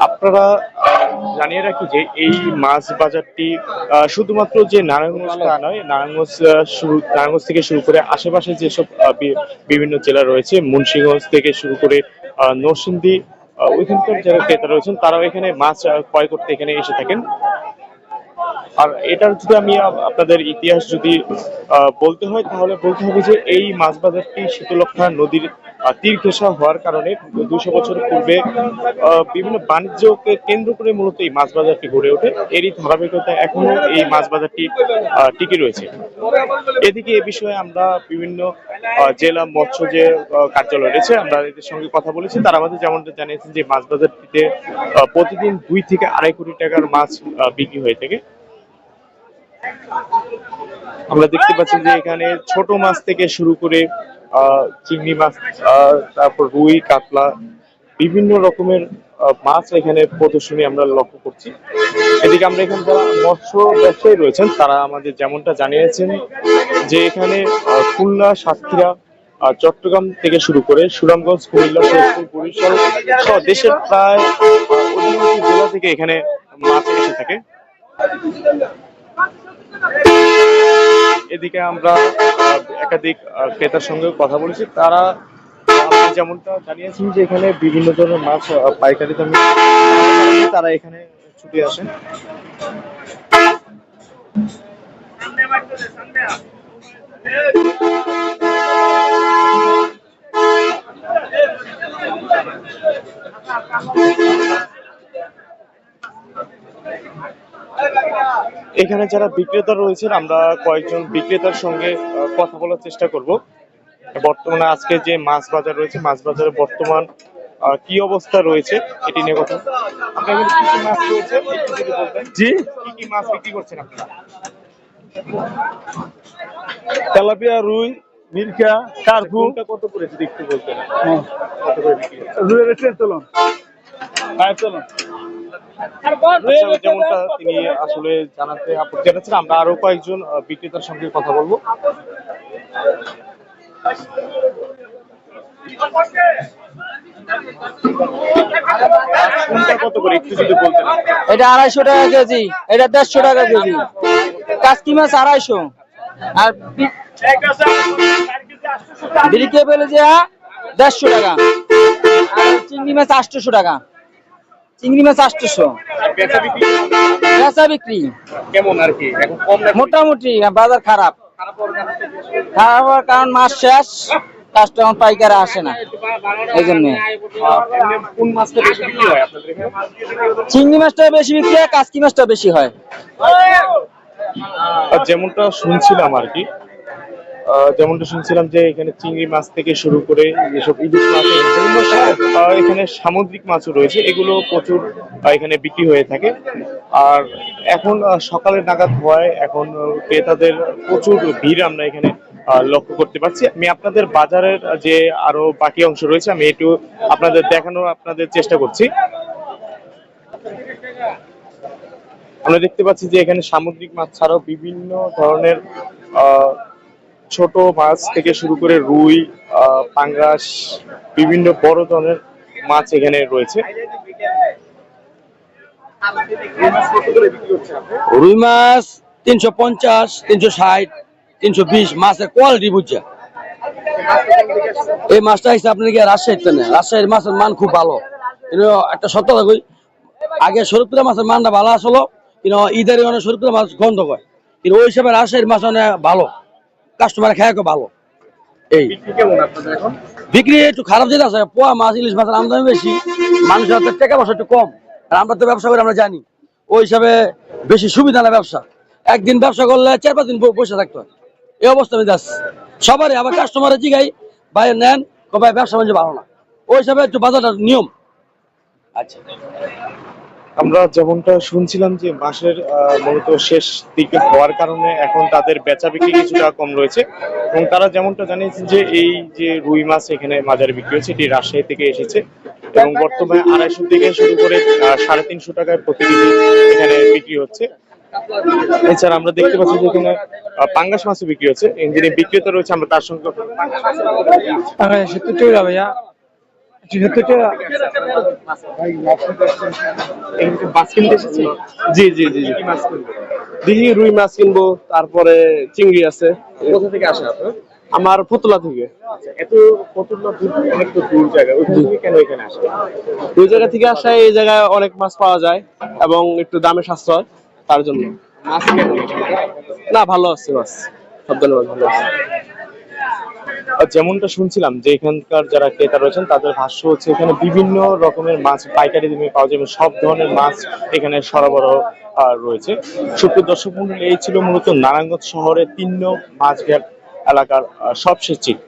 আপনারা জানিয়ে রাখি যে এই মাছ বাজারটি শুধুমাত্র যে নারায়ণগঞ্জ তা নয়, নারায়ণগঞ্জ থেকে শুরু করে আশেপাশে যেসব বিভিন্ন জেলা রয়েছে, মুন্সিগঞ্জ থেকে শুরু করে নরসিংদী, ওইখানকার যারা ক্রেতা রয়েছেন তারাও এখানে মাছ ক্রয় করতে এখানে এসে থাকেন। আর এটার যদি আমি আপনাদের ইতিহাস যদি বলতে হয় তাহলে বলতে হবে যে এই মাছ বাজারটি শীতলক্ষ্যা নদীর তীর ঘেঁষা হওয়ার কারণে 200 বছর পূর্বে বিভিন্ন বাণিজ্যকে কেন্দ্র করে মূলত এই মাছ বাজারটি গড়ে ওঠে। এরই ধারাবাহিকতা এখনো এই মাছ বাজারটি টিকে রয়েছে। এদিকে এ বিষয়ে আমরা বিভিন্ন জেলা মৎস্য যে কার্যালয় রয়েছে আমরা এদের সঙ্গে কথা বলেছি। তারা আমাদের যেমনটা জানিয়েছেন যে মাছ বাজারটিতে প্রতিদিন 2 থেকে 2.5 কোটি টাকার মাছ বিক্রি হয়ে থাকে। আমরা দেখতে পাচ্ছি যে এখানে ছোট মাছ থেকে শুরু করে চিংড়ি মাছ, তারপর রুই, কাতলা, বিভিন্ন রকমের মাছ এখানে প্রদর্শনী আমরা লক্ষ্য করছি। এদিকে আমরা এখানে যারা মৎস্য ব্যবসায়ী রয়েছেন তারা আমাদের যেমনটা জানিয়েছেন যে এখানে খুলনা, সাতক্ষীরা, চট্টগ্রাম থেকে শুরু করে সুনামগঞ্জ, কুমিল্লা, ফরিদপুর, বরিশাল সহ দেশের প্রায় অধিকাংশ জেলা থেকে এখানে মাছ এসে থাকে। এদিকে আমরা একাধিক ক্রেতার সঙ্গে কথা বলেছি। তারা যেমনটা জানিয়েছেন যে এখানে বিভিন্ন ধরনের মাছ পাইকারি দামে তারা এখানে ছুটে আসেন। এখানে যারা বিক্রেতা রয়েছেন আমরা কয়েকজন বিক্রেতার সঙ্গে কথা বলার চেষ্টা করব। বর্তমানে আজকে যে মাছ বাজার রয়েছে, মাছ বাজারে বর্তমান কি অবস্থা রয়েছে এটি নিয়ে কথা। আপনার কি কি মাছ রয়েছে একটু যদি বলতেন। জি, কি কি মাছ বিক্রি করছেন আপনারা? তেলাপিয়া, রুই, মিরকা, কার্পু। কত করে যদি একটু বলতেন। কত করে বিক্রি হচ্ছে? রুইয়ের রেট চলুন, চলুন। যেমনটা তিনি আসলে জানাতে আপত্তি জানাচ্ছেন, আমরা আরো কয়েকজন বিক্রেতার সঙ্গে কথা বলবো। কত করে একটু যদি বলতেন। এটা 250 টাকা কেজি, এটা 150 টাকা কেজি। কাসকি মাছ 250 আর বিরিকে পেলে যে 150 টাকা আর চিংড়ি মাছ 800 টাকা। চিংড়ি মাছ 800। বেচা বিক্রি কেমন আর কি এখন? কম মোটামুটি বাজার খারাপ হওয়ার কারণ মাছ শেষ, কাস্টমার পাইকারে আসে না, এই জন্য। কোন মাছটা বেশি বিক্রি হয় আপনাদের এখানে? চিংড়ি মাছটা বেশি বিক্রি হয়, কাসকি মাছটা বেশি হয়। যেমনটা শুনছিলাম আর কি, যেমনটা শুনছিলাম যে এখানে চিংড়ি মাছ থেকে শুরু করে যেসব ইলিশ মাছ, এখানে সামুদ্রিক মাছও রয়েছে, এগুলো প্রচুর এখানে বিক্রি হয়ে থাকে। আর এখন সকালের নাগাদ হওয়ায় এখন ক্রেতাদের প্রচুর ভিড় আমরা এখানে লক্ষ্য করতে পারছি। আমি আপনাদের বাজারের যে আরো বাকি অংশ রয়েছে আমি একটু আপনাদের দেখানোর আপনাদের চেষ্টা করছি। আমরা দেখতে পাচ্ছি যে এখানে সামুদ্রিক মাছ ছাড়াও বিভিন্ন ধরনের ছোট মাছ থেকে শুরু করে রুই, পাঙ্গাস, বিভিন্ন বড় ধরনের মাছ এখানে রয়েছে। রুই মাছ 350, 360, 320 মাছের কোয়ালিটি বুঝছে। এই মাছটা হিসেবে আপনার কি রাজশাহীতে না, রাজশাহীর মাছের মান খুব ভালো। কিন্তু একটা সত্য কই, আগে শরীরপুরা মাছের মানটা ভালো আসলো, কিন্তু ঈদের অনেক শরীরপুরা মাছ গন্ধ হয়, কিন্তু ওই হিসাবে রাজশাহীর মাছ অনেক ভালো, কাস্টমার খায় ভালো। এই বিক্রি একটু খারাপ যেটা আছে, পোয়া মাছ, ইলিশ মাছের আমদানি বেশি, মানুষের হাতে টাকা পয়সা একটু কম। আর আমরা তো ব্যবসা করে আমরা জানি ওই হিসাবে বেশি সুবিধা না ব্যবসা। একদিন ব্যবসা করলে 4-5 দিন পয়সা থাকতে হয়, এই অবস্থা আমি যাচ্ছি সবারই। আবার কাস্টমারের জিগাই ভাই নেন, ভাই ব্যবসা বাণিজ্য ভালো না, ওই হিসাবে একটু বাজারটার নিয়ম। আচ্ছা, আমরা যেমনটা শুনছিলাম যে মাসের মূলত শেষ দিকে হওয়ার কারণে এখন তাদের বেচা বিক্রি কিছুটা কম রয়েছে, এবং তারা যেমনটা জানিয়েছেন যে এই যে রুই মাছ এখানে বাজারে বিক্রি হচ্ছে এটি রাজশাহী থেকে এসেছে, এবং বর্তমানে 250 থেকে শুরু করে 350 টাকায় প্রতি কেজি এখানে বিক্রি হচ্ছে। এছাড়া আমরা দেখতে পাচ্ছি যে এখানে পাঙ্গাস মাছও বিক্রি হচ্ছে। যিনি বিক্রেতা রয়েছে আমরা তার সঙ্গে ভাইয়া যেহেতু এটা মাছ কিনতে এসেছি। জি জি জি জি কি মাছ কিনবো? দেখি রুই মাছ কিনবো, তারপরে চিংড়ি আছে। কোথা থেকে আসা আপনার? আমার পুতলা থেকে। এত কতটা দূর, অনেক তো দূর জায়গা, ওইখান থেকে কেন এখানে আসে? ওই জায়গা থেকে আসা, এই জায়গায় অনেক মাছ পাওয়া যায় এবং একটু দামে সাশ্রয়, তার জন্য। মাছ কেমন? না, ভালো আছে মাছ, সব ধরনের মাছ ভালো আছে। যেমনটা শুনছিলাম যে এখানকার যারা ক্রেতা রয়েছেন তাদের ভাষ্য হচ্ছে এখানে বিভিন্ন রকমের মাছ পাইকারি দামে পাওয়া যাবে, সব ধরনের মাছ এখানে সরবরাহ রয়েছে। সুপ্রিয় দর্শক মণ্ডলী, এই ছিল মূলত নারায়ণগঞ্জ শহরের 3 নং মাছঘাট এলাকার সবশেষ চিত্র।